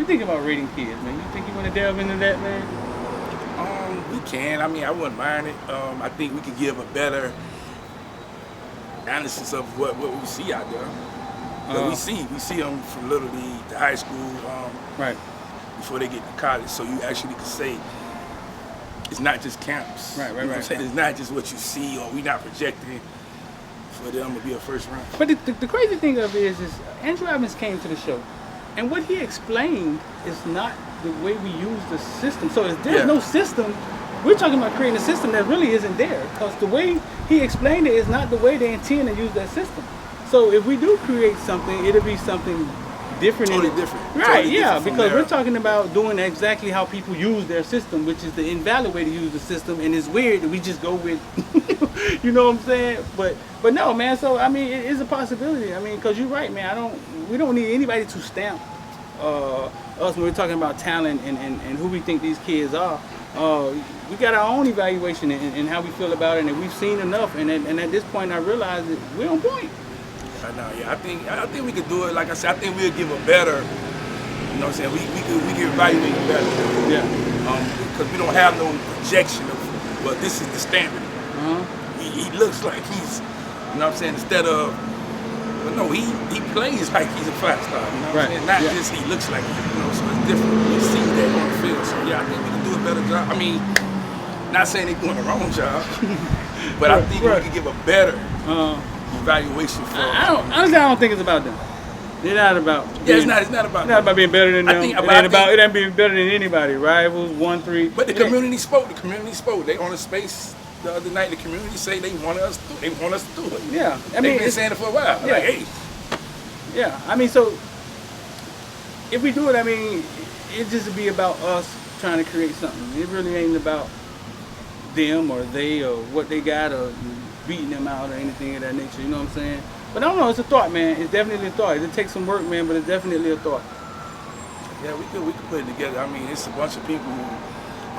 you think about rating kids, man? You think you want to delve into that, man? We can. I mean, I wouldn't mind it. I think we could give a better analysis of what we see out there. We see them from Little League to high school, right, before they get to college. So you actually could say it's not just camps. Right. It's not just what you see, or we not projecting for them to be a first round. But the crazy thing of it is Andrew Evans came to the show, and what he explained is not the way we use the system. So if there's no system, we're talking about creating a system that really isn't there, because the way he explained it is not the way they intend to use that system. So if we do create something, it'll be something different. Totally different. Right, totally yeah, different because we're talking about doing exactly how people use their system, which is the invalid way to use the system, and it's weird that we just go with, you know what I'm saying? But no, man, so, I mean, it is a possibility. I mean, because you're right, man, we don't need anybody to stamp us when we're talking about talent and who we think these kids are. We got our own evaluation and how we feel about it, and we've seen enough, and at this point I realize that we're on point. I think we could do it. Like I said, I think we'll give a better, you know what I'm saying, we can evaluate it better. Yeah. Because we don't have no projection of, well, this is the standard. He looks like he's, you know what I'm saying, instead of, well, no, he plays like he's a 5-star, you know what I'm saying? Not just he looks like it, you know, so it's different. You see that on the field. So yeah, I think we can do a better job. I mean, not saying they're doing the wrong job, but I think we can give a better evaluation for. I don't think it's about them. They're not about. It's not about being better than them. It ain't being better than anybody. Rivals, 1-3. But the community spoke. They on the space the other night. The community say they want us to do it. Yeah, I mean, they've been saying it for a while. Yeah. Like, hey. Yeah, I mean, so if we do it, I mean, it just be about us trying to create something. It really ain't about them or they or what they got or beating them out or anything of that nature, you know what I'm saying? But I don't know, it's a thought, man. It's definitely a thought. It takes some work, man, but it's definitely a thought. Yeah, we could put it together. I mean, it's a bunch of people who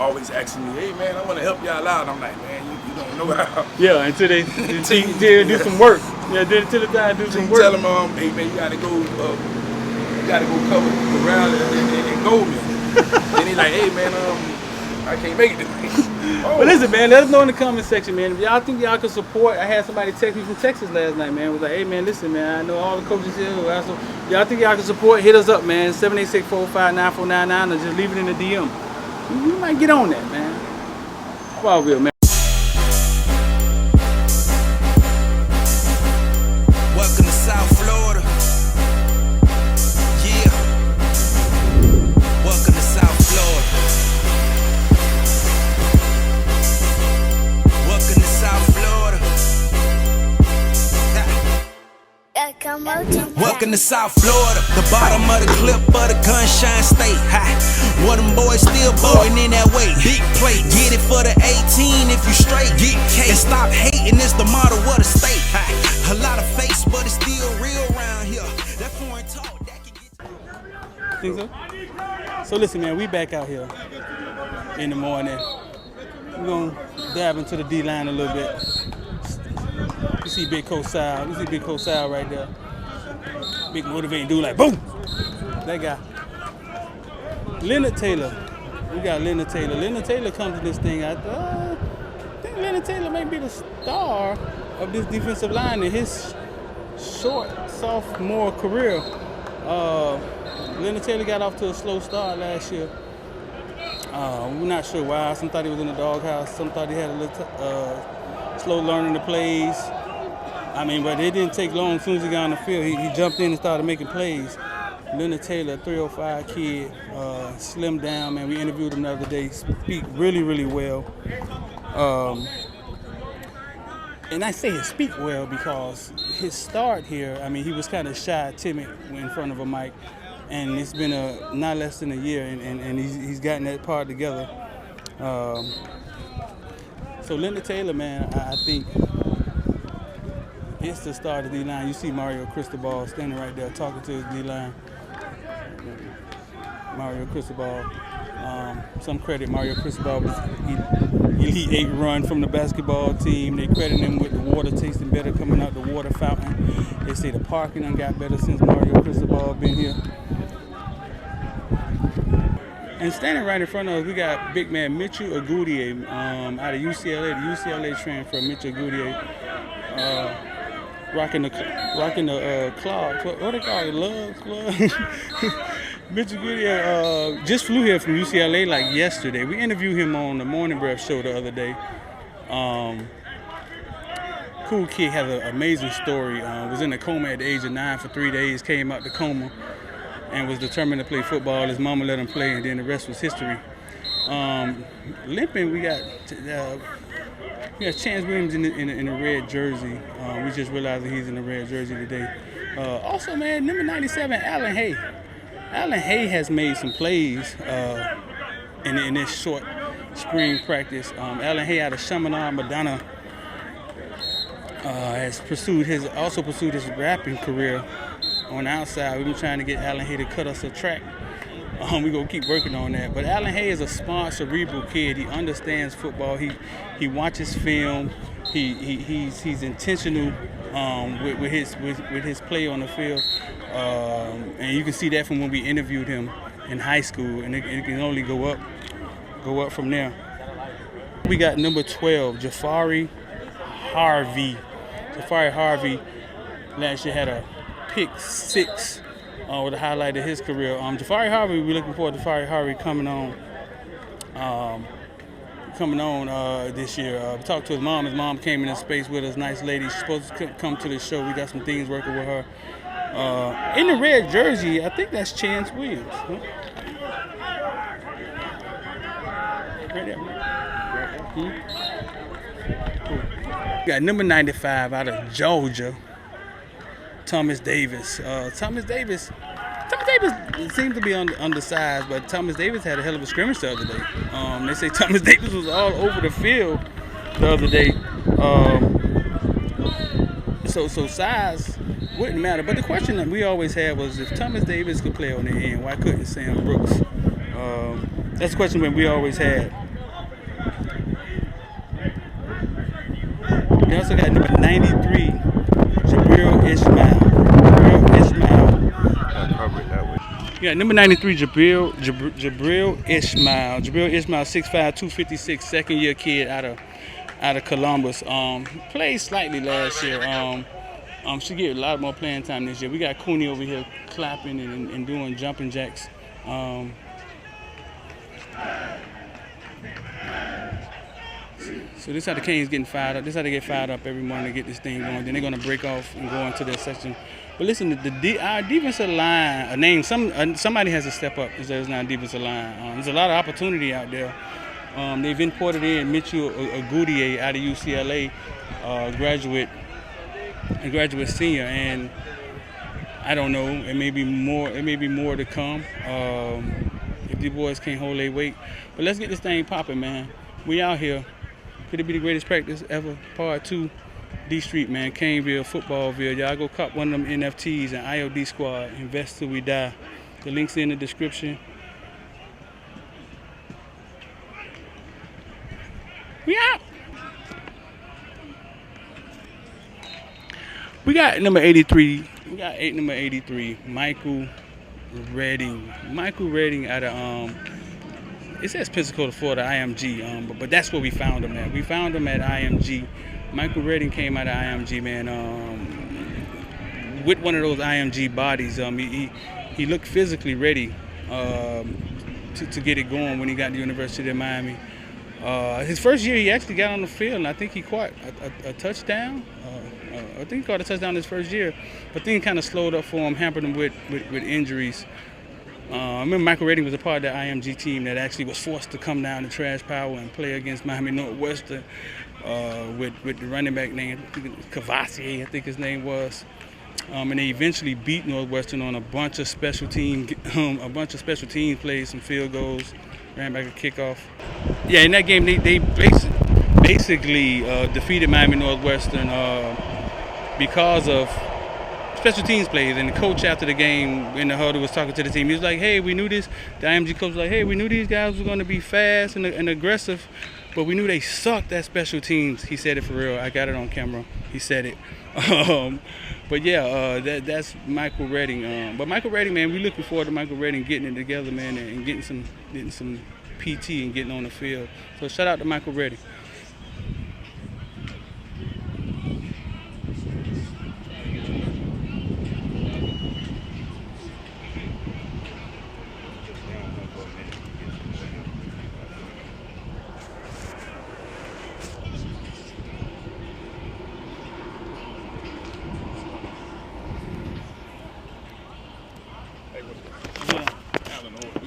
always asking me, hey, man, I want to help y'all out. I'm like, man, you don't know how. Yeah, until they do some work. Yeah, until the time do some work. Tell them, hey, man, you got to go cover the ground and gold me. And they like, hey, man, I can't make it tonight. But listen, man, let us know in the comment section, man. If y'all think y'all can support, I had somebody text me from Texas last night, man. Was like, hey, man, listen, man, I know all the coaches here. Y'all think y'all can support, hit us up, man. 786-405-9499, or just leave it in the DM. You might get on that, man. FOOTBALLVILLE, man. Welcome to South Florida. Yeah. Welcome to South Florida. Welcome to South Florida. Welcome to South Florida. The bottom of the clip of the gunshine state. One of them boys still blowing in that way. Big plate, get it for the 18 if you straight. Get cake and stop hating, it's the motto of the state. A lot of face, but it's still real around here. That foreign talk, that can get. Think so? So listen, man, we back out here in the morning. We're gonna dive into the D-line a little bit. You see Big Coach Sal. You see Big Coach Sal right there. Big motivating dude like boom. That guy. Leonard Taylor. We got Leonard Taylor. Leonard Taylor comes to this thing. I think Leonard Taylor may be the star of this defensive line in his short sophomore career. Leonard Taylor got off to a slow start last year. We're not sure why. Some thought he was in the doghouse. Some thought he had a little slow learning the plays. I mean, but it didn't take long. As soon as he got on the field, he jumped in and started making plays. Leonard Taylor, 305 kid, slimmed down, man. We interviewed him the other day. Speak really, really well. And I say he speak well because his start here, I mean, he was kind of shy, timid in front of a mic. And it's been not less than a year, and he's gotten that part together. So Leonard Taylor, man, I think it's the start of the D-line. You see Mario Cristobal standing right there talking to his D-line. Mario Cristobal. Some credit Mario Cristobal was Elite 8 run from the basketball team. They credit him with the water tasting better coming out the water fountain. They say the parking done got better since Mario Cristobal been here. And standing right in front of us, we got big man Mitchell Agude out of UCLA. The UCLA transfer, Mitchell Agude, rocking the Claw. What they call it? Love Club. Mitchell Agude just flew here from UCLA like yesterday. We interviewed him on the Morning Breath show the other day. Cool kid, has an amazing story. Was in a coma at the age of 9 for 3 days. Came out the coma and was determined to play football. His mama let him play, and then the rest was history. Limping, we got Chance Williams in the red jersey. We just realized that he's in the red jersey today. Also, man, number 97, Alan Hay. Alan Hay has made some plays in this short spring practice. Alan Hay out of Chaminade, Madonna, has pursued his rapping career on the outside. We've been trying to get Alan Hay to cut us a track. We're going to keep working on that. But Alan Hay is a smart, cerebral kid. He understands football. He watches film. He's intentional with his play on the field. And you can see that from when we interviewed him in high school. And it can only go up from there. We got number 12, Jafari Harvey. Jafari Harvey last year had a pick 6 with a highlight of his career. Jafari Harvey, we're looking forward to Jafari Harvey coming on this year. We talked to his mom. His mom came in the space with us, nice lady. She's supposed to come to the show. We got some things working with her. In the red jersey, I think that's Chance Williams. Huh? Right there. Cool. We got number 95 out of Georgia, Thomas Davis. Thomas Davis seemed to be undersized, but Thomas Davis had a hell of a scrimmage the other day. They say Thomas Davis was all over the field the other day. So size wouldn't matter. But the question that we always had was, if Thomas Davis could play on the end, why couldn't Sam Brooks? That's the question that we always had. We also got number 93, Jabril Ismail. Yeah, number 93, Jabril Ismail. Jabril Ismail, 6'5", 256, second-year kid out of Columbus. Played slightly last year. Should get a lot more playing time this year. We got Cooney over here clapping and doing jumping jacks. So this is how the Canes getting fired up. This is how they get fired up every morning to get this thing going. Then they're going to break off and go into their section. But listen, our defensive line, somebody has to step up because there's not a defensive line. There's a lot of opportunity out there. They've imported in Mitchell Agude out of UCLA, graduate senior, and I don't know. It may be more to come if these boys can't hold their weight. But let's get this thing popping, man. We out here. Could it be the greatest practice ever? Part 2, D Street, man. Caneville, FOOTBALLVILLE. Y'all go cop one of them NFTs and IOD Squad. Invest till we die. The link's in the description. We out. We got number 83. We got number 83, Michael Redding. Michael Redding out of it says Pensacola, Florida, IMG, but that's where we found him at. We found him at IMG. Michael Redding came out of IMG, man, with one of those IMG bodies. He looked physically ready to get it going when he got to the University of Miami. His first year, he actually got on the field, and I think he caught a touchdown. I think he caught a touchdown his first year, but things kind of slowed up for him, hampered him with injuries. I remember Michael Redding was a part of that IMG team that actually was forced to come down to Trash Power and play against Miami Northwestern with the running back named Cavassier, I think his name was. And they eventually beat Northwestern on a bunch of special team plays, some field goals, ran back a kickoff. Yeah, in that game they basically defeated Miami Northwestern because of special teams plays. And the coach after the game in the huddle was talking to the team. He was like, hey, we knew this. The IMG coach was like, hey, we knew these guys were going to be fast and aggressive. but we knew they sucked at special teams. He said it for real. I got it on camera. He said it. But yeah, that's Michael Redding. But Michael Redding, man, we looking forward to Michael Redding getting it together, man, and getting some PT and getting on the field. So shout out to Michael Redding.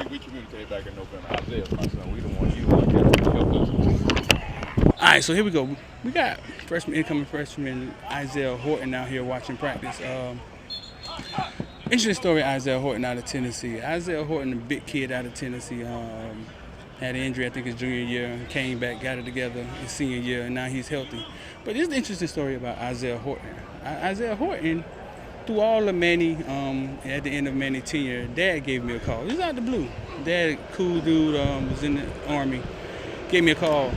We communicated back in November. Isaiah's my son. We don't want you to help us. All right, so here we go. We got incoming freshman Isaiah Horton out here watching practice. Interesting story, Isaiah Horton out of Tennessee. Isaiah Horton, a big kid out of Tennessee, had an injury, I think his junior year, came back, got it together his senior year, and now he's healthy. But this is an interesting story about Isaiah Horton. Isaiah Horton, through all of Manny, at the end of Manny's tenure, Dad gave me a call. This is out the blue. Dad, cool dude, was in the Army, gave me a call.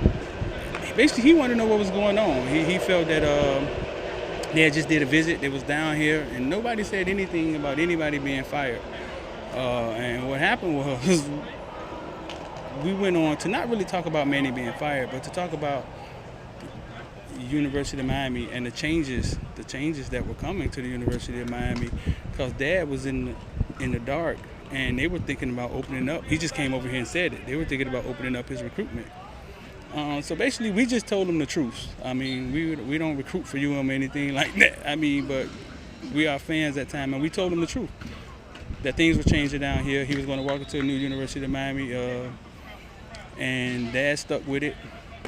Basically, he wanted to know what was going on. He felt that Dad just did a visit. They was down here, and nobody said anything about anybody being fired. And what happened was we went on to not really talk about Manny being fired, but to talk about University of Miami and the changes that were coming to the University of Miami, because Dad was in the dark and they were thinking about opening up. He just came over here and said it. They were thinking about opening up his recruitment. So basically, we just told him the truth. I mean, we don't recruit for UM or anything like that. I mean, but we are fans at that time, and we told him the truth, that things were changing down here. He was going to walk into a new University of Miami, and Dad stuck with it.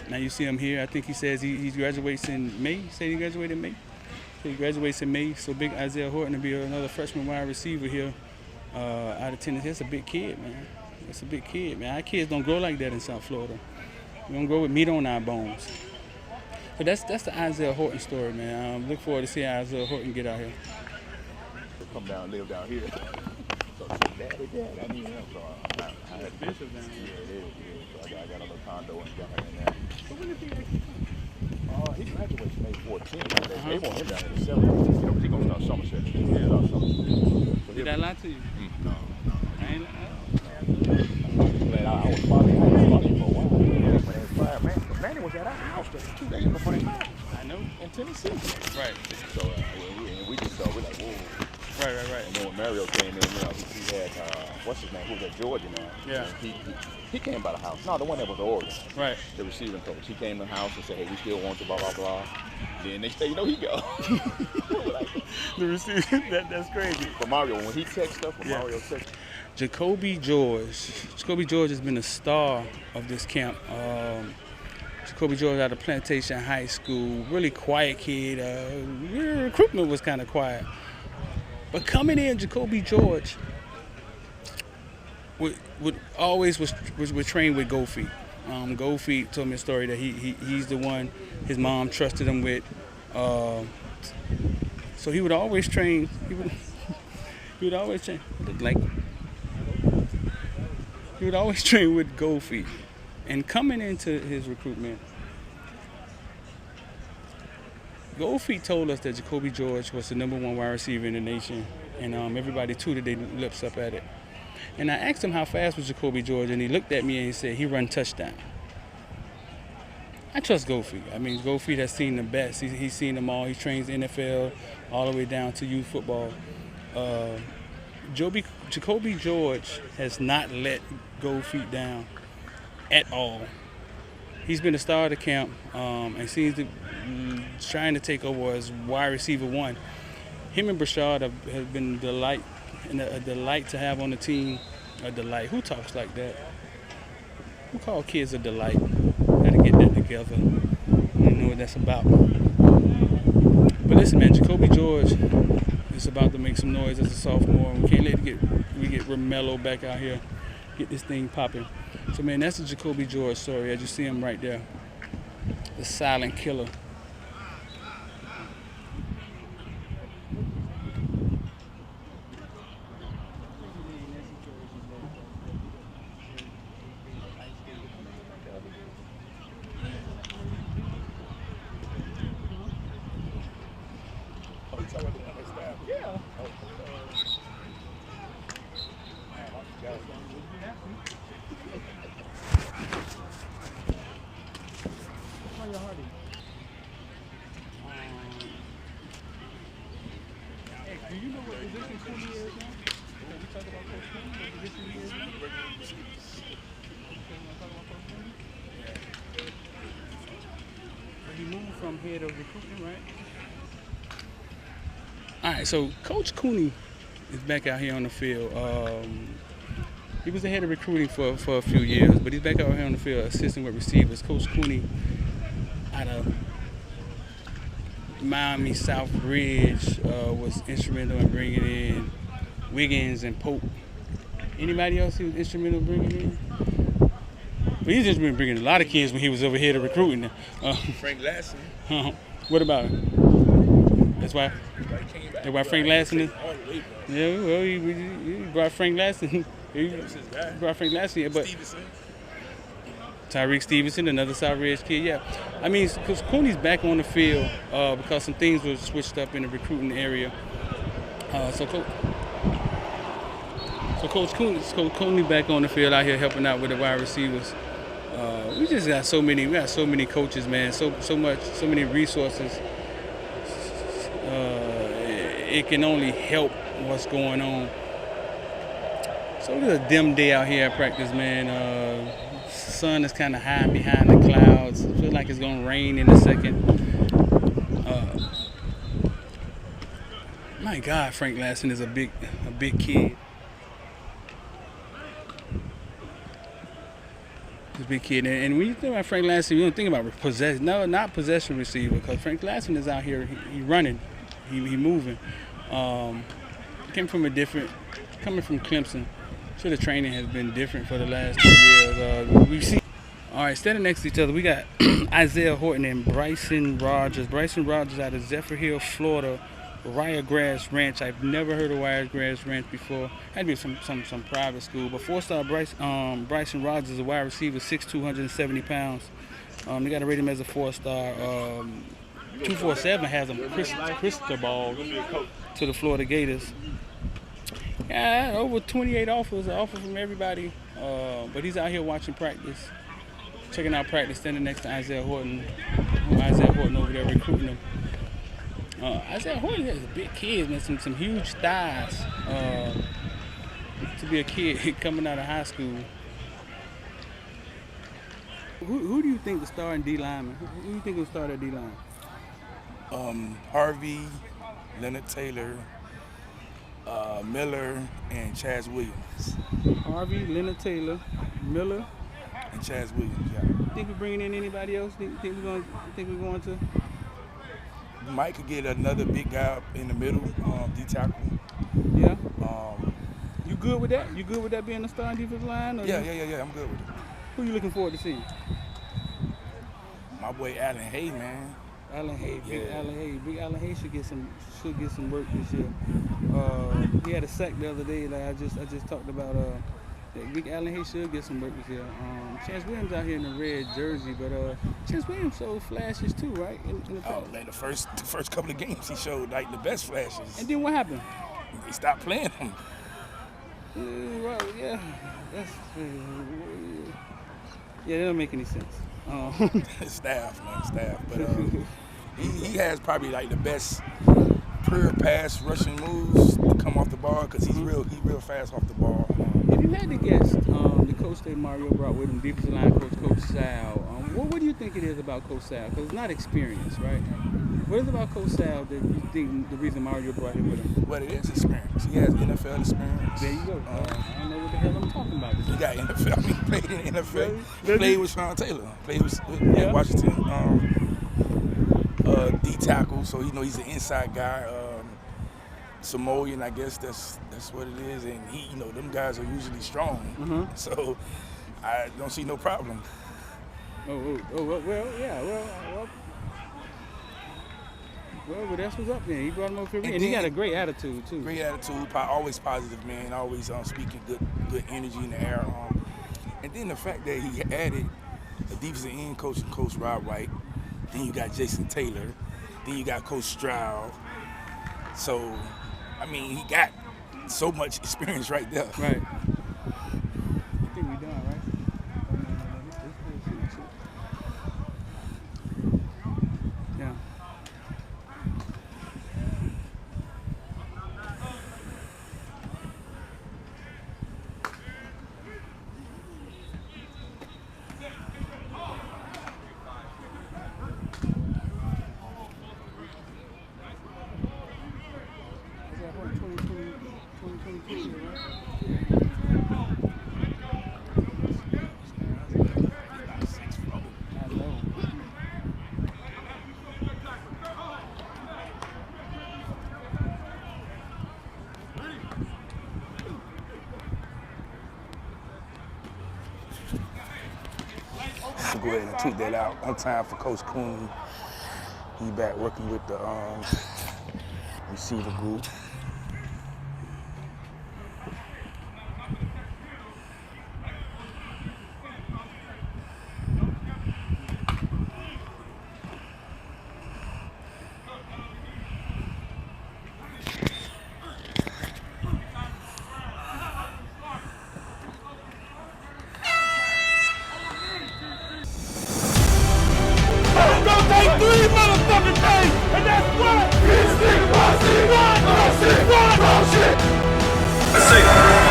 Now you see him here. I think he says he graduates in May. He said he graduated in May. He graduates in May. So big Isaiah Horton to be another freshman wide receiver here out of Tennessee. That's a big kid, man. That's a big kid, man. Our kids don't grow like that in South Florida. We don't grow with meat on our bones. But that's the Isaiah Horton story, man. Look forward to seeing Isaiah Horton get out here. Come down, live down here. So Dad, I need help. So I had Bishop down here. Yeah, it is. So I got a little condo and down there. So when did he actually come? He graduates May 14th. They want him down here the 7th. You know, but he's going to start summer session. Yeah, start summer session. So did I lie to you? No. I ain't Glad I was following him for a while. Yeah, when they fired Manny was at our house just 2 days before they fired him. I know. In Tennessee. Right. So we just saw, we're like, whoa. Right. And then when Mario came in, you know, he had, what's his name, who was at Georgia now? Yeah. He came by the house. No, the one that was Oregon. Right. The receiving coach. He came to the house and said, hey, we still want you, blah, blah, blah. Then next day, you know, he go. The receiver, that's crazy. But Mario, when he texts stuff, Mario texts. Jacolby George. Jacolby George has been a star of this camp. Jacolby George out of Plantation High School, really quiet kid. Recruitment was kind of quiet. But coming in, Jacolby George would always was trained with Gold Feet. Gold Feet told me a story that he's the one his mom trusted him with. So he would always train. He would always train He would always train with Gold Feet. And coming into his recruitment, Gold Feet told us that Jacolby George was the #1 wide receiver in the nation, and everybody tooted their lips up at it. And I asked him how fast was Jacolby George, and he looked at me and he said, he run touchdown. I trust Gold Feet. I mean, Gold Feet has seen the best. He's seen them all. He trains NFL all the way down to youth football. Jacolby George has not let Gold Feet down at all. He's been a star of the camp and seems to trying to take over as wide receiver 1. Him and Brashad have been a delight to have on the team. A delight. Who talks like that? Who call kids a delight? Gotta get that together. I don't know what that's about. But listen, man, Jacolby George is about to make some noise as a sophomore. We can't let it get Romello back out here, get this thing popping. So, man, that's the Jacolby George story. As you see him right there, the silent killer. Do you know what position Cooney is now? Can we talk about Coach Cooney? What position he is now? He moved from head of recruitment, right? All right, so Coach Cooney is back out here on the field. He was the head of recruiting for a few years, but he's back out here on the field assisting with receivers. Coach Cooney out of Miami South Ridge was instrumental in bringing in Wiggins and Pope. Anybody else he was instrumental in bringing in? But he's just been bringing a lot of kids when he was over here to recruiting. Frank Lassie. What about him? That's why Frank Lassie is. Yeah, well, he brought Frank Lassie. He brought Frank Lassie, but Tyreek Stevenson, another South Ridge kid. Yeah, I mean, because Cooney's back on the field because some things were switched up in the recruiting area. So Coach Cooney back on the field out here helping out with the wide receivers. We just got so many coaches, man. So many resources. It can only help what's going on. So it was a dim day out here at practice, man. Sun is kind of high behind the clouds. It feels like it's gonna rain in a second. My God, Frank Lassie is a big kid. He's a big kid, and when you think about Frank Lassie, you don't think about possession. No, not possession receiver, because Frank Lassie is out here. He running, he moving. Coming from Clemson. So the training has been different for the last 2 years. We see. All right, standing next to each other, we got Isaiah Horton and Bryson Rogers. Bryson Rogers out of Zephyr Hill, Florida, Wiregrass Ranch. I've never heard of Wiregrass Ranch before. Had to be some private school. But four-star Bryson Rogers is a wide receiver, 6'2", 270 pounds. They got to rate him as a four-star. 247 has him Cristobal to the Florida Gators. Yeah, over 28 offers, an offer from everybody. But he's out here watching practice, checking out practice, standing next to Isaiah Horton. Isaiah Horton over there recruiting him. Isaiah Horton has a big kid, man, some huge thighs. To be a kid coming out of high school. Who do you think the starting D lineman? Who do you think will start at D line? Harvey, Leonard Taylor, Miller, and Chaz Williams. Harvey, Leonard Taylor, Miller, and Chaz Williams. Yeah. Think we're bringing in anybody else? Think we're going to? Mike could get another big guy up in the middle, D tackle. Yeah. You good with that? You good with that being the starting defensive line? Or yeah. I'm good with it. Who you looking forward to seeing? My boy Allen Hay, man. Allen Hay, Big Allen Hay. Big Allen Hay should get some work this year. He had a sack the other day. Like I just talked about. Big Allen Hay should get some work this year. Chance Williams out here in the red jersey, but Chance Williams showed flashes too, right? Man, the first couple of games he showed like the best flashes. And then what happened? They stopped playing him. Well, yeah, that don't make any sense. Staff. But he has probably like the best pure pass rushing moves to come off the ball because he's real fast off the ball. If you had to guess, the coach that Mario brought with him, defensive line Coach Sal, what do you think it is about Coach Sal? Because it's not experience, right? What is it about Coach Sal that you think the reason Mario brought him with him? Well, it is experience. He has NFL experience. There you go. I don't know what the hell I'm talking about. He got NFL. He played in the NFL. He played with Sean Taylor. Played with Washington. D tackle, so he's an inside guy. Samoan, I guess that's what it is, and them guys are usually strong, so I don't see no problem. Well, that's what's up then. He brought him over here, and he got a great attitude too. Great attitude, always positive, man. Always speaking good energy in the air. And then the fact that he added a defensive end coach and Coach Rob White. Then you got Jason Taylor. Then you got Coach Stroud. So, I mean, he got so much experience right there. Right. go ahead and tweet that out. One time for Coach Cooney. He back working with the receiver group.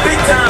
Big time.